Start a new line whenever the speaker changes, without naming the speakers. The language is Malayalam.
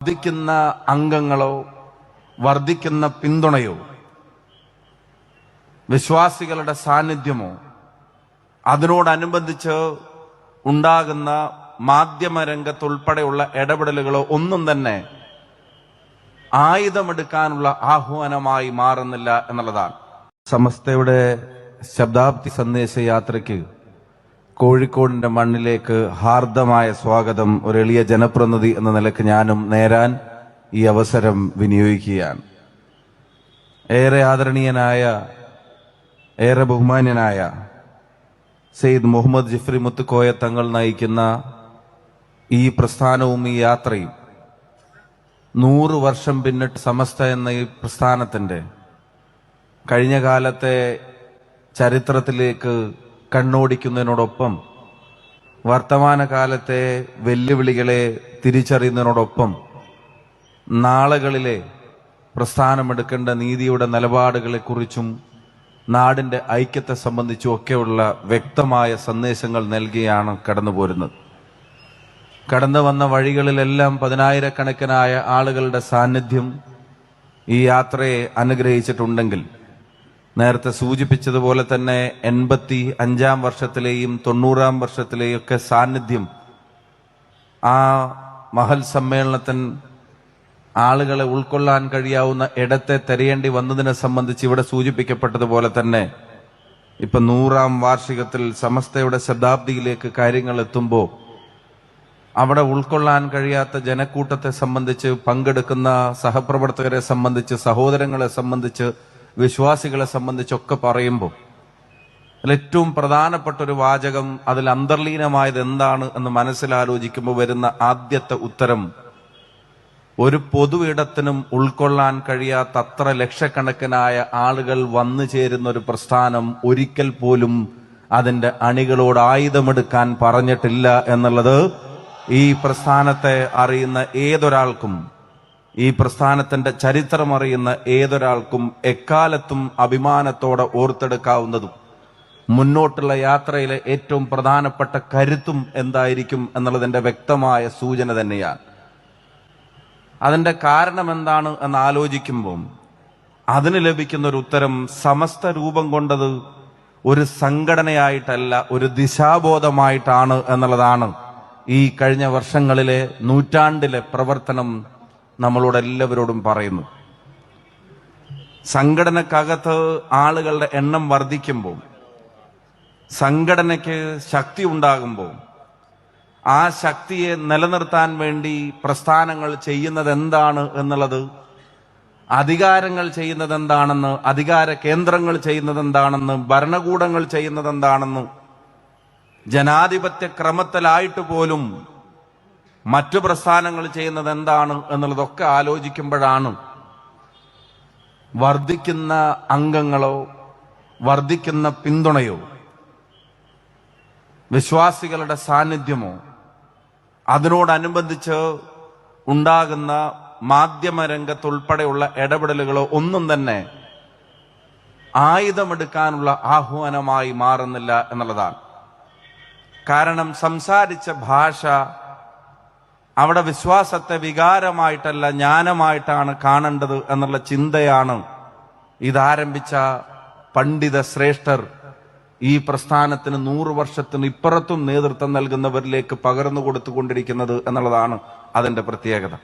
വർദ്ധിക്കുന്ന അംഗങ്ങളോ വർദ്ധിക്കുന്ന പിന്തുണയോ വിശ്വാസികളുടെ സാന്നിധ്യമോ അതിനോടനുബന്ധിച്ച് ഉണ്ടാകുന്ന മാധ്യമരംഗത്തുൾപ്പെടെയുള്ള ഇടപെടലുകളോ ഒന്നും തന്നെ ആയുധമെടുക്കാനുള്ള ആഹ്വാനമായി മാറുന്നില്ല എന്നുള്ളതാണ്. സമസ്തയുടെ ശതാബ്ദി സന്ദേശ യാത്രയ്ക്ക് കോഴിക്കോടിന്റെ മണ്ണിലേക്ക് ഹാർദമായ സ്വാഗതം ഒരു എളിയ ജനപ്രതിനിധി എന്ന നിലയ്ക്ക് ഞാനും നേരാൻ ഈ അവസരം വിനിയോഗിക്കുകയാണ്. ഏറെ ആദരണീയനായ ഏറെ ബഹുമാന്യനായ സെയ്ദ് മുഹമ്മദ് ജിഫ്രി മുത്തുക്കോയ തങ്ങൾ നയിക്കുന്ന ഈ പ്രസ്ഥാനവും ഈ യാത്രയും 100 വർഷം പിന്നിട്ട് സമസ്ത എന്ന ഈ പ്രസ്ഥാനത്തിന്റെ കഴിഞ്ഞ കാലത്തെ ചരിത്രത്തിലേക്ക് കണ്ണോടിക്കുന്നതിനോടൊപ്പം വർത്തമാനകാലത്തെ വെല്ലുവിളികളെ തിരിച്ചറിയുന്നതിനോടൊപ്പം നാളുകളിലെ പ്രസ്ഥാനമെടുക്കേണ്ട നീതിയുടെ നിലപാടുകളെക്കുറിച്ചും നാടിന്റെ ഐക്യത്തെ സംബന്ധിച്ചും ഒക്കെയുള്ള വ്യക്തമായ സന്ദേശങ്ങൾ നൽകിയാണ് കടന്നുപോരുന്നത്. കടന്നു വന്ന വഴികളിലെല്ലാം 10,000-കണക്കിനായ ആളുകളുടെ സാന്നിധ്യം ഈ യാത്രയെ അനുഗ്രഹിച്ചിട്ടുണ്ടെങ്കിൽ നേരത്തെ സൂചിപ്പിച്ചതുപോലെ തന്നെ 85-ാം വർഷത്തിലെയും 90-ാം വർഷത്തിലെയും ഒക്കെ സാന്നിധ്യം ആ മഹൽ സമ്മേളനത്തിന് ആളുകളെ ഉൾക്കൊള്ളാൻ കഴിയാവുന്ന ഇടത്തെ തിരയേണ്ടി വന്നതിനെ സംബന്ധിച്ച് ഇവിടെ സൂചിപ്പിക്കപ്പെട്ടതുപോലെ തന്നെ ഇപ്പൊ 100-ാം വാർഷികത്തിൽ സമസ്തയുടെ ശതാബ്ദിയിലേക്ക് കാര്യങ്ങൾ എത്തുമ്പോൾ അവിടെ ഉൾക്കൊള്ളാൻ കഴിയാത്ത ജനക്കൂട്ടത്തെ സംബന്ധിച്ച് പങ്കെടുക്കുന്ന സഹപ്രവർത്തകരെ സംബന്ധിച്ച് സഹോദരങ്ങളെ സംബന്ധിച്ച് വിശ്വാസികളെ സംബന്ധിച്ചൊക്കെ പറയുമ്പോൾ അതിലേറ്റവും പ്രധാനപ്പെട്ട ഒരു വാചകം അതിൽ അന്തർലീനമായത് എന്താണ് എന്ന് മനസ്സിലാലോചിക്കുമ്പോൾ വരുന്ന ആദ്യത്തെ ഉത്തരം ഒരു പൊതു ഇടത്തിനും ഉൾക്കൊള്ളാൻ കഴിയാത്ത അത്ര ലക്ഷക്കണക്കിനായ ആളുകൾ വന്നു ചേരുന്ന ഒരു പ്രസ്ഥാനം ഒരിക്കൽ പോലും അതിന്റെ അണികളോട് ആയുധമെടുക്കാൻ പറഞ്ഞിട്ടില്ല എന്നുള്ളത് ഈ പ്രസ്ഥാനത്തെ അറിയുന്ന ഏതൊരാൾക്കും ഈ പ്രസ്ഥാനത്തിന്റെ ചരിത്രം അറിയുന്ന ഏതൊരാൾക്കും എക്കാലത്തും അഭിമാനത്തോടെ ഓർത്തെടുക്കാവുന്നതും മുന്നോട്ടുള്ള യാത്രയിലെ ഏറ്റവും പ്രധാനപ്പെട്ട കരുത്തും എന്തായിരിക്കും എന്നുള്ളതിന്റെ വ്യക്തമായ സൂചന തന്നെയാണ്. അതിന്റെ കാരണം എന്താണ് എന്ന് ആലോചിക്കുമ്പോൾ അതിന് ലഭിക്കുന്ന ഒരു ഉത്തരം സമസ്ത രൂപം കൊണ്ടത് ഒരു സംഘടനയായിട്ടല്ല ഒരു ദിശാബോധമായിട്ടാണ് എന്നുള്ളതാണ്. ഈ കഴിഞ്ഞ വർഷങ്ങളിലെ നൂറ്റാണ്ടിലെ പ്രവർത്തനം നമ്മളോട് എല്ലാവരോടും പറയുന്നു. സംഘടനക്കകത്ത് ആളുകളുടെ എണ്ണം വർദ്ധിക്കുമ്പോൾ സംഘടനയ്ക്ക് ശക്തി ഉണ്ടാകുമ്പോൾ ആ ശക്തിയെ നിലനിർത്താൻ വേണ്ടി പ്രസ്ഥാനങ്ങൾ ചെയ്യുന്നത് എന്താണ് എന്നുള്ളത്, അധികാരങ്ങൾ ചെയ്യുന്നത് എന്താണെന്ന്, അധികാര കേന്ദ്രങ്ങൾ ചെയ്യുന്നത് എന്താണെന്ന്, ഭരണകൂടങ്ങൾ ചെയ്യുന്നത് എന്താണെന്ന്, ജനാധിപത്യ ക്രമത്തിലായിട്ട് പോലും മറ്റു പ്രസ്ഥാനങ്ങൾ ചെയ്യുന്നത് എന്താണ് എന്നുള്ളതൊക്കെ ആലോചിക്കുമ്പോഴാണ് വർദ്ധിക്കുന്ന അംഗങ്ങളോ വർദ്ധിക്കുന്ന പിന്തുണയോ വിശ്വാസികളുടെ സാന്നിധ്യമോ അതിനോടനുബന്ധിച്ച് ഉണ്ടാകുന്ന മാധ്യമരംഗത്തുൾപ്പെടെയുള്ള ഇടപെടലുകളോ ഒന്നും തന്നെ ആയുധമെടുക്കാനുള്ള ആഹ്വാനമായി മാറുന്നില്ല എന്നുള്ളതാണ്. കാരണം സംസാരിച്ച ഭാഷ അവിടെ വിശ്വാസത്തെ വികാരമായിട്ടല്ല ജ്ഞാനമായിട്ടാണ് കാണേണ്ടത് എന്നുള്ള ചിന്തയാണ് ഇതാരംഭിച്ച പണ്ഡിത ശ്രേഷ്ഠർ ഈ പ്രസ്ഥാനത്തിന് 100 വർഷത്തിന് ഇപ്പുറത്തും നേതൃത്വം നൽകുന്നവരിലേക്ക് പകർന്നു കൊടുത്തുകൊണ്ടിരിക്കുന്നത് എന്നുള്ളതാണ് അതിന്റെ പ്രത്യേകത.